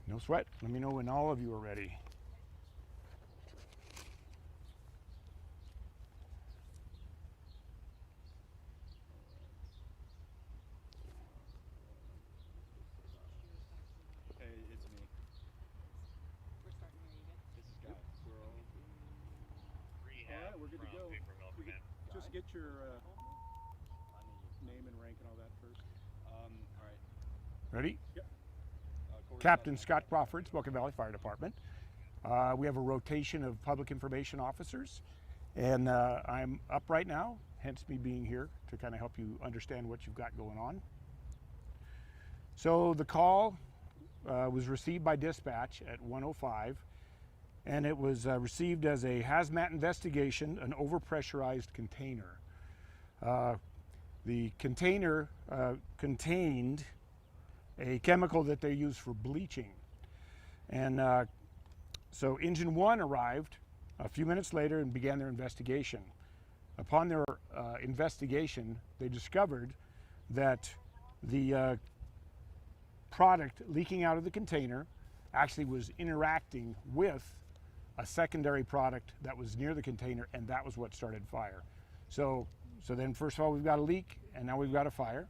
No sweat. Let me know when all of you are ready. Hey, it's me. We're starting here, you good? This is Guy. We're all Rehab. All right, we're good to go. Paper Mill Command. Just get your name and rank and all that first. All right. Ready? Yep. Captain Scott Crawford, Spokane Valley Fire Department. We have a rotation of public information officers, and I'm up right now, hence me being here to kind of help you understand what you've got going on. So the call was received by dispatch at 1:05, and it was received as a hazmat investigation, an overpressurized container. The container contained a chemical that they use for bleaching. And so Engine 1 arrived a few minutes later and began their investigation. Upon their investigation, they discovered that the product leaking out of the container actually was interacting with a secondary product that was near the container, and that was what started fire. So then first of all, we've got a leak, and now we've got a fire.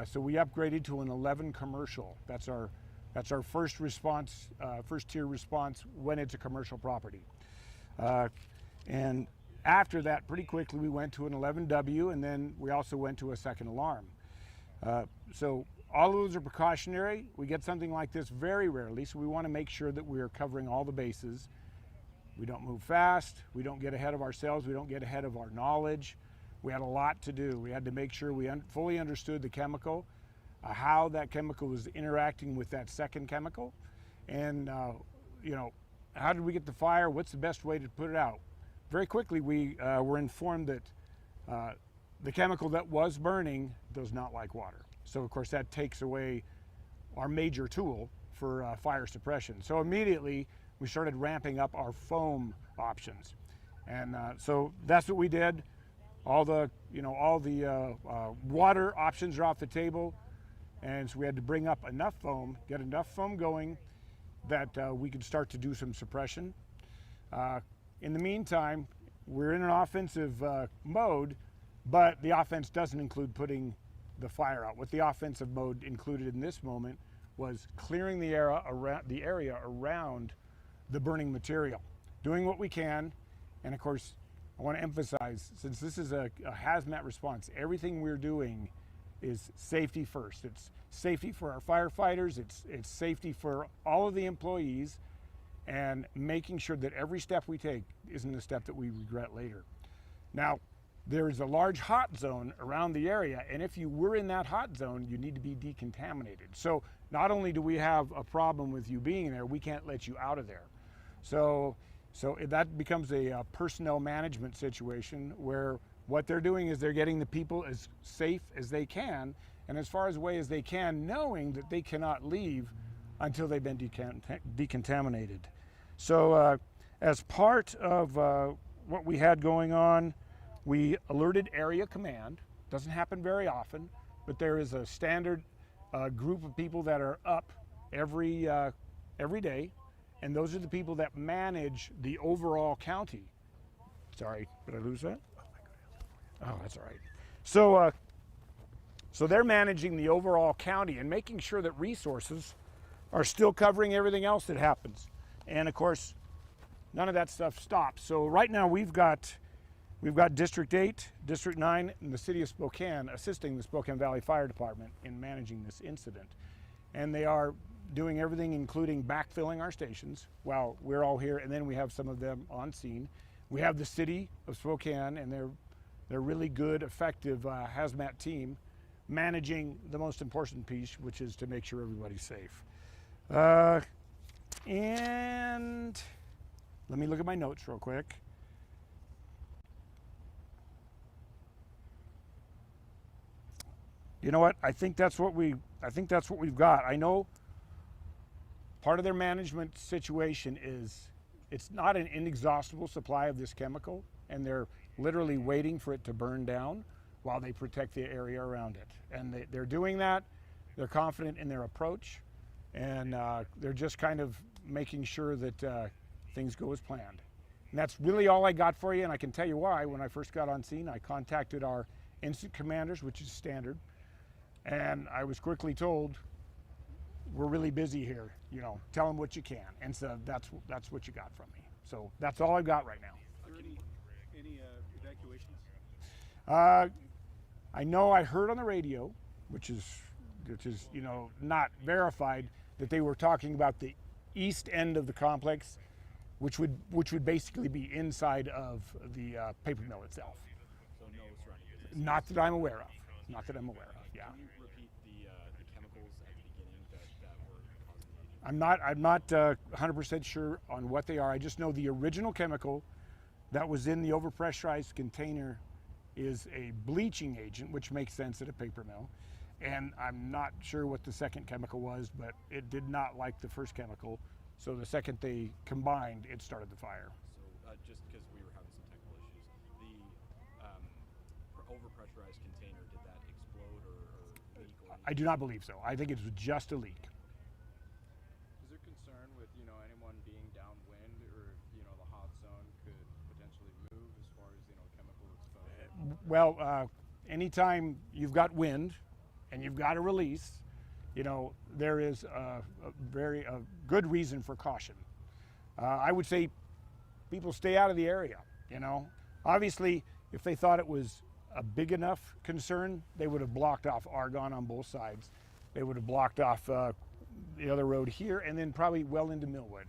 So we upgraded to an 11 commercial. That's our first response, first tier response when it's a commercial property. And after that, pretty quickly, we went to an 11W, and then we also went to a second alarm. So all of those are precautionary. We get something like this very rarely, so we want to make sure that we are covering all the bases. We don't move fast. We don't get ahead of ourselves. We don't get ahead of our knowledge. We had a lot to do. We had to make sure we fully understood the chemical, how that chemical was interacting with that second chemical, and you know, how did we get the fire? What's the best way to put it out? Very quickly, we were informed that the chemical that was burning does not like water. So of course that takes away our major tool for fire suppression. So immediately we started ramping up our foam options, and so that's what we did. All the water options are off the table, and so we had to bring up enough foam, get enough foam going that we could start to do some suppression. In the meantime, we're in an offensive mode, but the offense doesn't include putting the fire out. What the offensive mode included in this moment was clearing the area around the burning material, doing what we can, and of course, I want to emphasize, since this is a hazmat response, everything we're doing is safety first. It's safety for our firefighters, it's safety for all of the employees, and making sure that every step we take isn't a step that we regret later. Now, there is a large hot zone around the area, and if you were in that hot zone, you need to be decontaminated. So not only do we have a problem with you being there, we can't let you out of there. So that becomes a personnel management situation where what they're doing is they're getting the people as safe as they can and as far away as they can, knowing that they cannot leave until they've been decontaminated. So as part of what we had going on, we alerted area command. Doesn't happen very often, but there is a standard group of people that are up every day. And those are the people that manage the overall county. Sorry, did I lose that? Oh, that's all right. So they're managing the overall county and making sure that resources are still covering everything else that happens. And of course, none of that stuff stops. So right now we've got District 8, District 9, and the City of Spokane assisting the Spokane Valley Fire Department in managing this incident. And they are doing everything, including backfilling our stations while we're all here, and then we have some of them on scene. We have the City of Spokane, and they're really good, effective hazmat team managing the most important piece, which is to make sure everybody's safe. And let me look at my notes real quick. You know what? I think that's what we've got. I know part of their management situation is it's not an inexhaustible supply of this chemical, and they're literally waiting for it to burn down while they protect the area around it. And they're doing that. They're confident in their approach. and they're just kind of making sure that things go as planned. And that's really all I got for you, and I can tell you why. When I first got on scene, I contacted our instant commanders, which is standard, and I was quickly told, we're really busy here, you know, tell them what you can. And so that's what you got from me. So that's all I've got right now. Are there any evacuations? I know I heard on the radio, which is you know, not verified, that they were talking about the east end of the complex, which would basically be inside of the paper mill itself. So no surrounding business. Not that I'm aware of. Not that I'm aware of. Yeah. Can you repeat the chemicals at the beginning that were causing the I'm not 100% sure on what they are. I just know the original chemical that was in the overpressurized container is a bleaching agent, which makes sense at a paper mill. And I'm not sure what the second chemical was, but it did not like the first chemical. So the second they combined, it started the fire. So just because we were having some technical issues, the overpressurized container, did that explode or leak? Or I do not believe so. I think it was just a leak. Is there concern with, you know, anyone being downwind, or, you know, the hot zone could potentially move as far as, you know, chemical exposure? Well, anytime you've got wind and you've got a release, you know, there is a very good reason for caution. I would say people stay out of the area, you know. Obviously, if they thought it was a big enough concern, they would have blocked off Argonne on both sides. They would have blocked off the other road here, and then probably well into Millwood.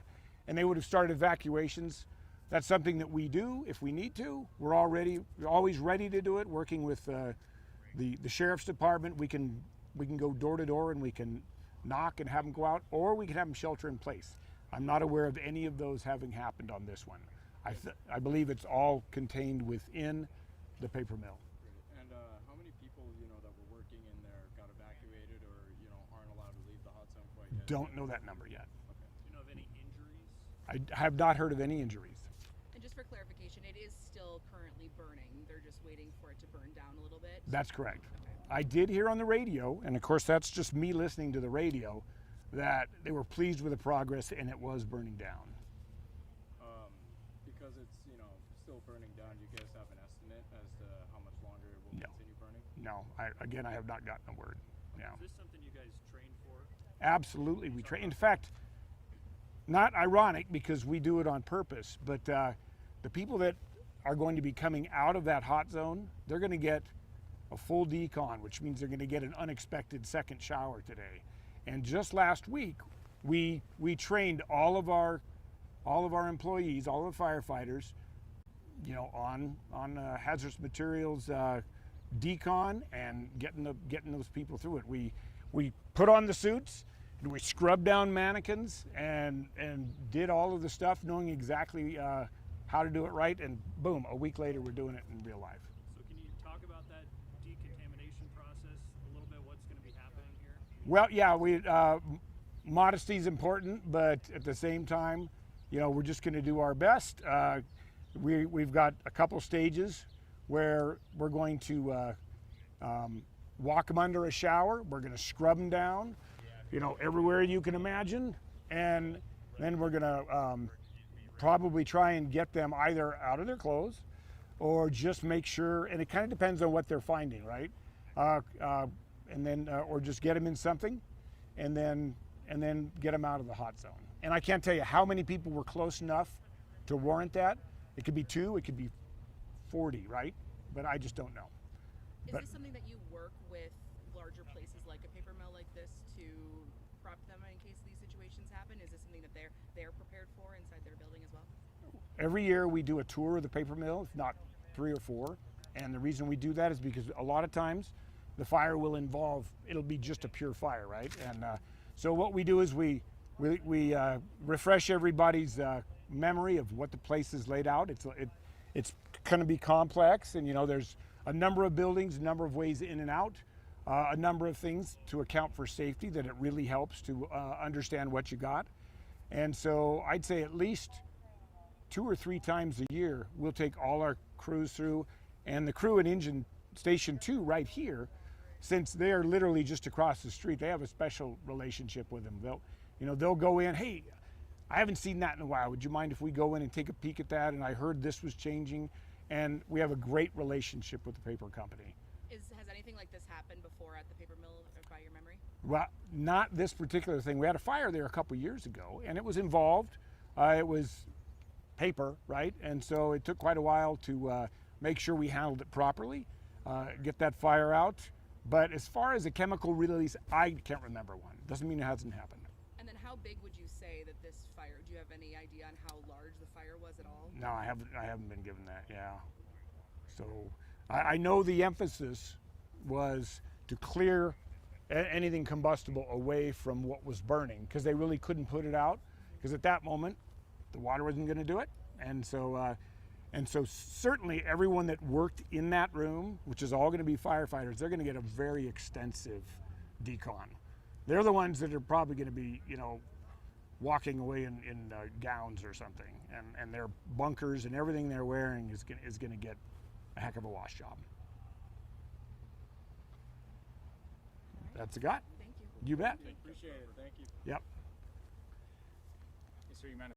And they would have started evacuations. That's something that we do if we need to. We're always ready to do it, working with the sheriff's department. We can go door to door and we can knock and have them go out, or we can have them shelter in place. I'm not aware of any of those having happened on this one. I believe it's all contained within the paper mill. And how many people, you know, that were working in there got evacuated, or, you know, aren't allowed to leave the hot zone quite yet? Don't know that number yet. Okay. do you know of any injuries? I have not heard of any injuries. And just for clarification, it is still currently burning. They're just waiting for it to burn down a little bit. That's correct. I did hear on the radio, and of course that's just me listening to the radio, that they were pleased with the progress and it was burning down. Because it's, you know, still burning down, do you guys have an estimate as to how much longer it will No. continue burning? No, I have not gotten a word. No. Is this something you guys trained for? Absolutely, we train. In fact, not ironic because we do it on purpose, but the people that are going to be coming out of that hot zone, they're going to get a full decon, which means they're going to get an unexpected second shower today. And just last week, we trained all of our employees, all of the firefighters, you know, on hazardous materials decon and getting those people through it. We put on the suits and we scrubbed down mannequins and did all of the stuff, knowing exactly how to do it right. And boom, a week later, we're doing it in real life. So can you talk about that decontamination process a little bit? What's going to be happening here? Well, yeah, modesty is important, but at the same time, you know, we're just going to do our best. We've got a couple stages where we're going to walk them under a shower. We're going to scrub them down, you know, everywhere you can imagine, and then we're going to probably try and get them either out of their clothes or just make sure. And it kind of depends on what they're finding, right? And then or just get them in something, and then get them out of the hot zone. And I can't tell you how many people were close enough to warrant that. It could be 2, it could be 40, right? But I just don't know. Is But- this something that you work with larger places like a paper mill like this to prep them in case these situations happen? Is this something that they're prepared for inside their building as well? Every year we do a tour of the paper mill, if not 3 or 4. And the reason we do that is because a lot of times the fire will involve, it'll be just a pure fire, right? And so what we do is we refresh everybody's memory of what the place is laid out. It's going to be complex, and you know, there's a number of buildings, a number of ways in and out, a number of things to account for safety that it really helps to understand what you got. And so I'd say at least 2 or 3 times a year we'll take all our crews through, and the crew at Engine Station 2 right here since they are literally just across the street, they have a special relationship with them. They'll go in, hey, I haven't seen that in a while. Would you mind if we go in and take a peek at that? And I heard this was changing. And we have a great relationship with the paper company. Has anything like this happened before at the paper mill, by your memory? Well, not this particular thing. We had a fire there a couple years ago, and it was involved. It was paper, right? And so it took quite a while to make sure we handled it properly, get that fire out. But as far as a chemical release, I can't remember one. Doesn't mean it hasn't happened. And then how big would you say that this fire, do you have any idea on how large the fire was at all? No, I haven't been given that, yeah. So I know the emphasis was to clear anything combustible away from what was burning, because they really couldn't put it out, because at that moment the water wasn't going to do it. And so certainly everyone that worked in that room, which is all going to be firefighters, they're going to get a very extensive decon. They're the ones that are probably going to be, walking away in gowns or something, and their bunkers and everything they're wearing is going to get a heck of a wash job. That's a got. Thank you. You bet. Appreciate it. Thank you. Yep. So you mind